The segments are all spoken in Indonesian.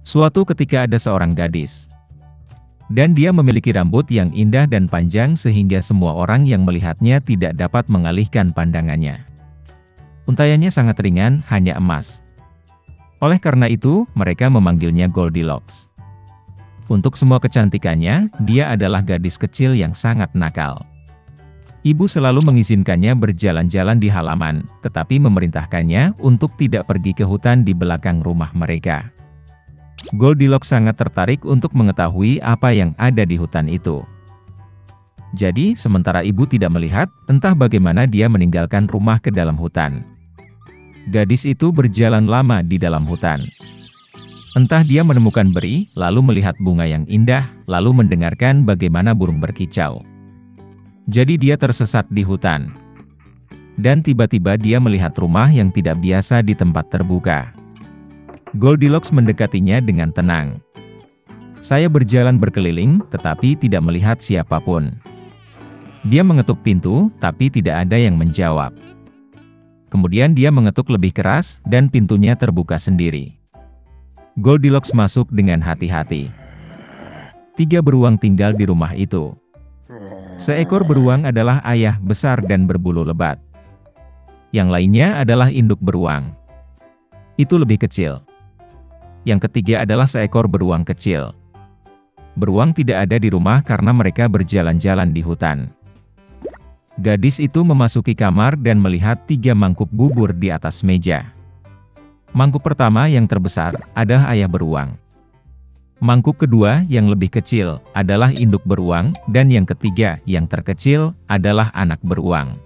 Suatu ketika ada seorang gadis. Dan dia memiliki rambut yang indah dan panjang sehingga semua orang yang melihatnya tidak dapat mengalihkan pandangannya. Untaiannya sangat ringan, hanya emas. Oleh karena itu, mereka memanggilnya Goldilocks. Untuk semua kecantikannya, dia adalah gadis kecil yang sangat nakal. Ibu selalu mengizinkannya berjalan-jalan di halaman, tetapi memerintahkannya untuk tidak pergi ke hutan di belakang rumah mereka. Goldilocks sangat tertarik untuk mengetahui apa yang ada di hutan itu. Jadi, sementara ibu tidak melihat, entah bagaimana dia meninggalkan rumah ke dalam hutan. Gadis itu berjalan lama di dalam hutan. Entah dia menemukan beri, lalu melihat bunga yang indah, lalu mendengarkan bagaimana burung berkicau. Jadi dia tersesat di hutan. Dan tiba-tiba dia melihat rumah yang tidak biasa di tempat terbuka. Goldilocks mendekatinya dengan tenang. Saya berjalan berkeliling, tetapi tidak melihat siapapun. Dia mengetuk pintu, tapi tidak ada yang menjawab. Kemudian dia mengetuk lebih keras, dan pintunya terbuka sendiri. Goldilocks masuk dengan hati-hati. 3 beruang tinggal di rumah itu. Seekor beruang adalah ayah besar dan berbulu lebat. Yang lainnya adalah induk beruang. Itu lebih kecil. Yang ketiga adalah seekor beruang kecil. Beruang tidak ada di rumah karena mereka berjalan-jalan di hutan. Gadis itu memasuki kamar dan melihat 3 mangkuk bubur di atas meja. Mangkuk pertama yang terbesar adalah ayah beruang. Mangkuk kedua yang lebih kecil adalah induk beruang, dan yang ketiga yang terkecil adalah anak beruang.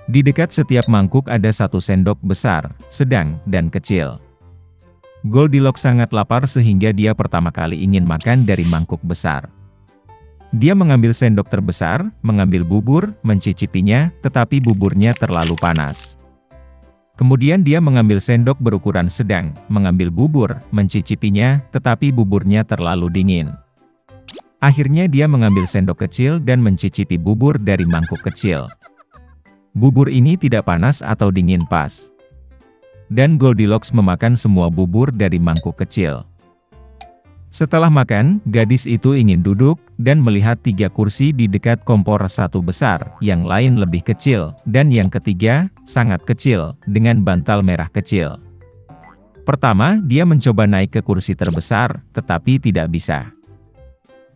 Di dekat setiap mangkuk ada 1 sendok besar, sedang, dan kecil. Goldilocks sangat lapar sehingga dia pertama kali ingin makan dari mangkuk besar. Dia mengambil sendok terbesar, mengambil bubur, mencicipinya, tetapi buburnya terlalu panas. Kemudian dia mengambil sendok berukuran sedang, mengambil bubur, mencicipinya, tetapi buburnya terlalu dingin. Akhirnya dia mengambil sendok kecil dan mencicipi bubur dari mangkuk kecil. Bubur ini tidak panas atau dingin pas. Dan Goldilocks memakan semua bubur dari mangkuk kecil. Setelah makan, gadis itu ingin duduk, dan melihat 3 kursi di dekat kompor, 1 besar, yang lain lebih kecil, dan yang ketiga, sangat kecil, dengan bantal merah kecil. Pertama, dia mencoba naik ke kursi terbesar, tetapi tidak bisa.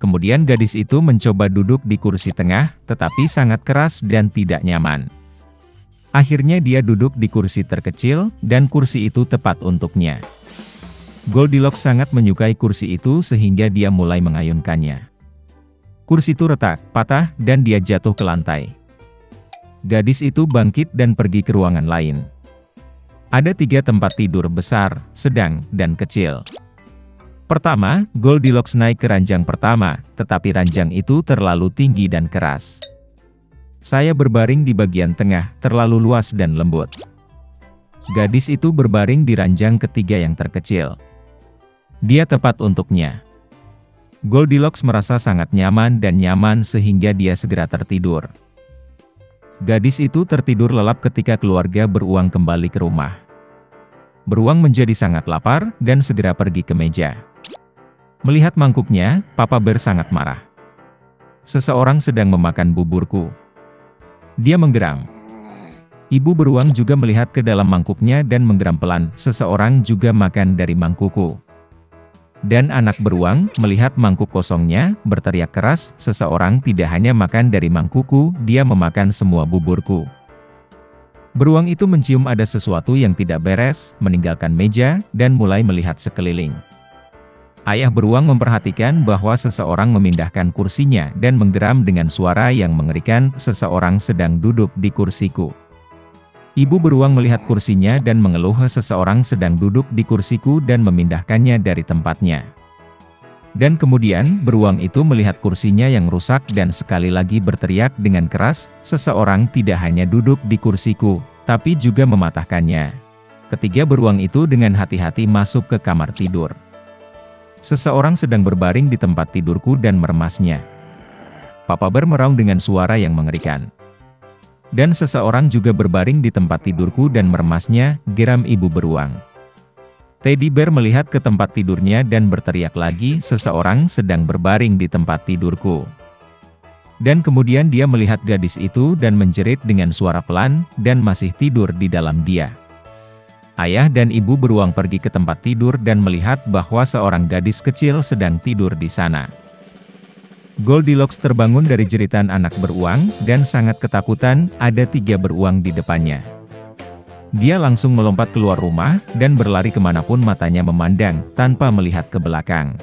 Kemudian gadis itu mencoba duduk di kursi tengah, tetapi sangat keras dan tidak nyaman. Akhirnya dia duduk di kursi terkecil, dan kursi itu tepat untuknya. Goldilocks sangat menyukai kursi itu sehingga dia mulai mengayunkannya. Kursi itu retak, patah, dan dia jatuh ke lantai. Gadis itu bangkit dan pergi ke ruangan lain. Ada 3 tempat tidur besar, sedang, dan kecil. Pertama, Goldilocks naik ke ranjang pertama, tetapi ranjang itu terlalu tinggi dan keras. Saya berbaring di bagian tengah, terlalu luas dan lembut. Gadis itu berbaring di ranjang ketiga yang terkecil. Dia tepat untuknya. Goldilocks merasa sangat nyaman dan nyaman sehingga dia segera tertidur. Gadis itu tertidur lelap ketika keluarga beruang kembali ke rumah. Beruang menjadi sangat lapar dan segera pergi ke meja. Melihat mangkuknya, Papa Bear sangat marah. Seseorang sedang memakan buburku. Dia menggeram. Ibu beruang juga melihat ke dalam mangkuknya dan menggeram pelan, seseorang juga makan dari mangkukku. Dan anak beruang, melihat mangkuk kosongnya, berteriak keras, seseorang tidak hanya makan dari mangkukku, dia memakan semua buburku. Beruang itu mencium ada sesuatu yang tidak beres, meninggalkan meja, dan mulai melihat sekeliling. Ayah beruang memperhatikan bahwa seseorang memindahkan kursinya dan menggeram dengan suara yang mengerikan, seseorang sedang duduk di kursiku. Ibu beruang melihat kursinya dan mengeluh, seseorang sedang duduk di kursiku dan memindahkannya dari tempatnya. Dan kemudian, beruang itu melihat kursinya yang rusak dan sekali lagi berteriak dengan keras, seseorang tidak hanya duduk di kursiku, tapi juga mematahkannya. Ketiga beruang itu dengan hati-hati masuk ke kamar tidur. Seseorang sedang berbaring di tempat tidurku dan meremasnya. Papa Bear meraung dengan suara yang mengerikan. Dan seseorang juga berbaring di tempat tidurku dan meremasnya, geram ibu beruang. Teddy Bear melihat ke tempat tidurnya dan berteriak lagi, "Seseorang sedang berbaring di tempat tidurku." Dan kemudian dia melihat gadis itu dan menjerit dengan suara pelan, dan masih tidur di dalam dia. Ayah dan ibu beruang pergi ke tempat tidur dan melihat bahwa seorang gadis kecil sedang tidur di sana. Goldilocks terbangun dari jeritan anak beruang, dan sangat ketakutan. Ada 3 beruang di depannya. Dia langsung melompat keluar rumah, dan berlari kemanapun matanya memandang, tanpa melihat ke belakang.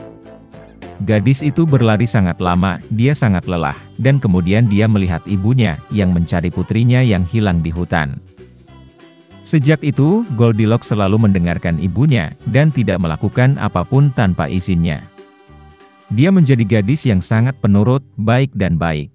Gadis itu berlari sangat lama, dia sangat lelah, dan kemudian dia melihat ibunya, yang mencari putrinya yang hilang di hutan. Sejak itu, Goldilocks selalu mendengarkan ibunya, dan tidak melakukan apapun tanpa izinnya. Dia menjadi gadis yang sangat penurut, baik dan baik.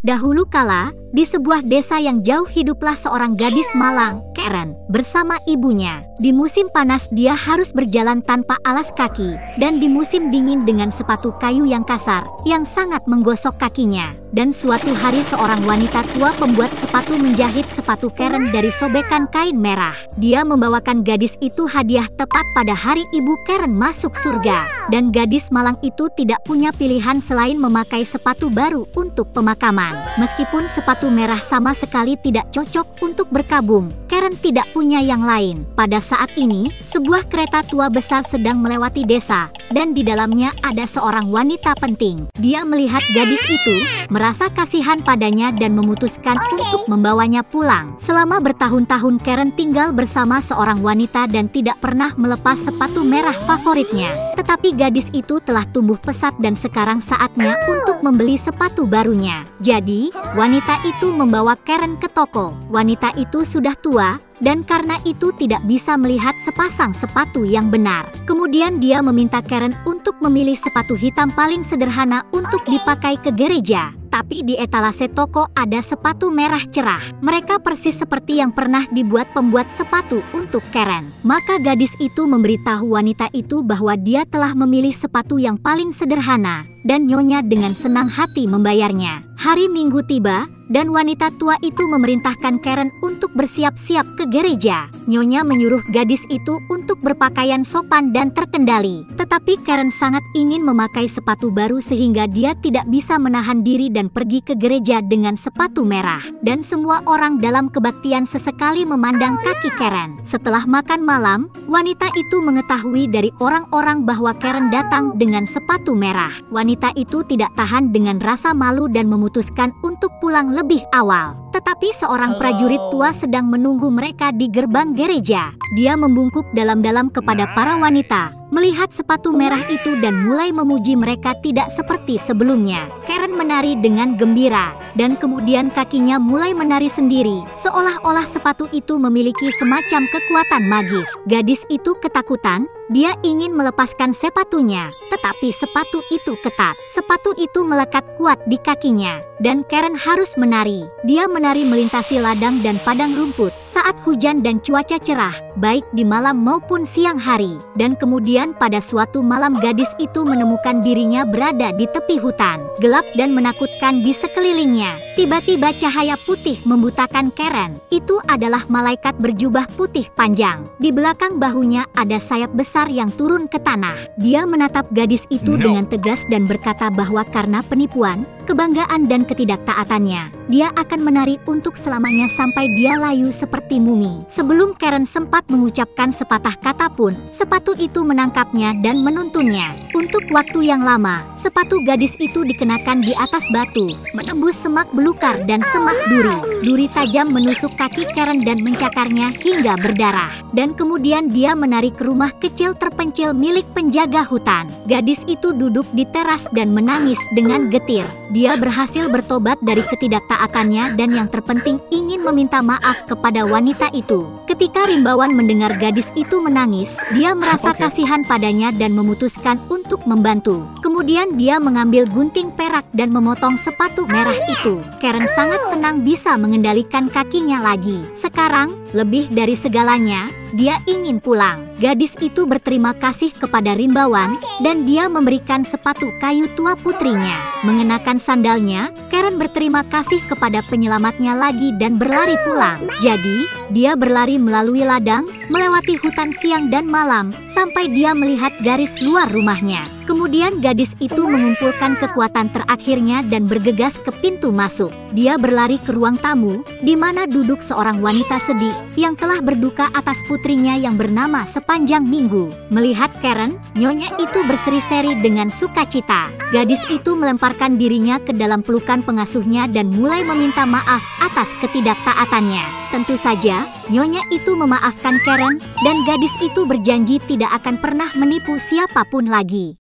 Dahulu kala, di sebuah desa yang jauh hiduplah seorang gadis malang, Karen, bersama ibunya. Di musim panas dia harus berjalan tanpa alas kaki, dan di musim dingin dengan sepatu kayu yang kasar, yang sangat menggosok kakinya. Dan suatu hari seorang wanita tua pembuat sepatu menjahit sepatu Karen dari sobekan kain merah. Dia membawakan gadis itu hadiah tepat pada hari ibu Karen masuk surga. Dan gadis malang itu tidak punya pilihan selain memakai sepatu baru untuk pemakaman. Meskipun sepatu merah sama sekali tidak cocok untuk berkabung, Karen tidak punya yang lain. Pada saat ini, sebuah kereta tua besar sedang melewati desa, dan di dalamnya ada seorang wanita penting. Dia melihat gadis itu, merasa kasihan padanya dan memutuskan untuk membawanya pulang. Selama bertahun-tahun Karen tinggal bersama seorang wanita dan tidak pernah melepas sepatu merah favoritnya. Tetapi gadis itu telah tumbuh pesat dan sekarang saatnya untuk membeli sepatu barunya. Jadi, wanita itu membawa Karen ke toko. Wanita itu sudah tua, dan karena itu tidak bisa melihat sepasang sepatu yang benar. Kemudian dia meminta Karen untuk memilih sepatu hitam paling sederhana untuk dipakai ke gereja. Tapi di etalase toko ada sepatu merah cerah. Mereka persis seperti yang pernah dibuat pembuat sepatu untuk Karen. Maka gadis itu memberitahu wanita itu bahwa dia telah memilih sepatu yang paling sederhana, dan nyonya dengan senang hati membayarnya. Hari Minggu tiba, dan wanita tua itu memerintahkan Karen untuk bersiap-siap ke gereja. Nyonya menyuruh gadis itu untuk berpakaian sopan dan terkendali. Tetapi Karen sangat ingin memakai sepatu baru sehingga dia tidak bisa menahan diri dan pergi ke gereja dengan sepatu merah. Dan semua orang dalam kebaktian sesekali memandang kaki Karen. Setelah makan malam, wanita itu mengetahui dari orang-orang bahwa Karen datang dengan sepatu merah. Wanita itu tidak tahan dengan rasa malu dan memutuskan untuk pulang lebih awal. Tetapi seorang prajurit tua sedang menunggu mereka di gerbang gereja. Dia membungkuk dalam-dalam kepada para wanita, melihat sepatu merah itu dan mulai memuji mereka tidak seperti sebelumnya. Karen menari dengan gembira, dan kemudian kakinya mulai menari sendiri, seolah-olah sepatu itu memiliki semacam kekuatan magis. Gadis itu ketakutan. Dia ingin melepaskan sepatunya, tetapi sepatu itu ketat. Sepatu itu melekat kuat di kakinya, dan Karen harus menari. Dia menari melintasi ladang dan padang rumput saat hujan dan cuaca cerah, baik di malam maupun siang hari. Dan kemudian pada suatu malam gadis itu menemukan dirinya berada di tepi hutan, gelap dan menakutkan di sekelilingnya. Tiba-tiba cahaya putih membutakan Karen. Itu adalah malaikat berjubah putih panjang. Di belakang bahunya ada sayap besar yang turun ke tanah. Dia menatap gadis itu dengan tegas dan berkata bahwa karena penipuan, kebanggaan dan ketidaktaatannya, dia akan menari untuk selamanya sampai dia layu seperti mumi. Sebelum Karen sempat mengucapkan sepatah kata pun, sepatu itu menangkapnya dan menuntunnya. Untuk waktu yang lama, sepatu gadis itu dikenakan di atas batu, menembus semak belukar dan semak duri. Duri tajam menusuk kaki Karen dan mencakarnya hingga berdarah. Dan kemudian dia menari ke rumah kecil terpencil milik penjaga hutan. Gadis itu duduk di teras dan menangis dengan getir. Dia berhasil bertobat dari ketidaktaatannya dan yang terpenting ingin meminta maaf kepada wanita itu. Ketika Rimbawan mendengar gadis itu menangis, dia merasa kasihan padanya dan memutuskan untuk membantu. Kemudian dia mengambil gunting perak dan memotong sepatu merah itu. Karen sangat senang bisa mengendalikan kakinya lagi. Sekarang, lebih dari segalanya, dia ingin pulang. Gadis itu berterima kasih kepada Rimbawan, dan dia memberikan sepatu kayu tua putrinya. Mengenakan sandalnya, Karen Karen berterima kasih kepada penyelamatnya lagi dan berlari pulang. Jadi, dia berlari melalui ladang, melewati hutan siang dan malam, sampai dia melihat garis luar rumahnya. Kemudian gadis itu mengumpulkan kekuatan terakhirnya dan bergegas ke pintu masuk. Dia berlari ke ruang tamu, di mana duduk seorang wanita sedih yang telah berduka atas putrinya yang bernama sepanjang minggu. Melihat Karen, nyonya itu berseri-seri dengan sukacita. Gadis itu melemparkan dirinya ke dalam pelukan pengasuhnya dan mulai meminta maaf atas ketidaktaatannya. Tentu saja, nyonya itu memaafkan Karen, dan gadis itu berjanji tidak akan pernah menipu siapapun lagi.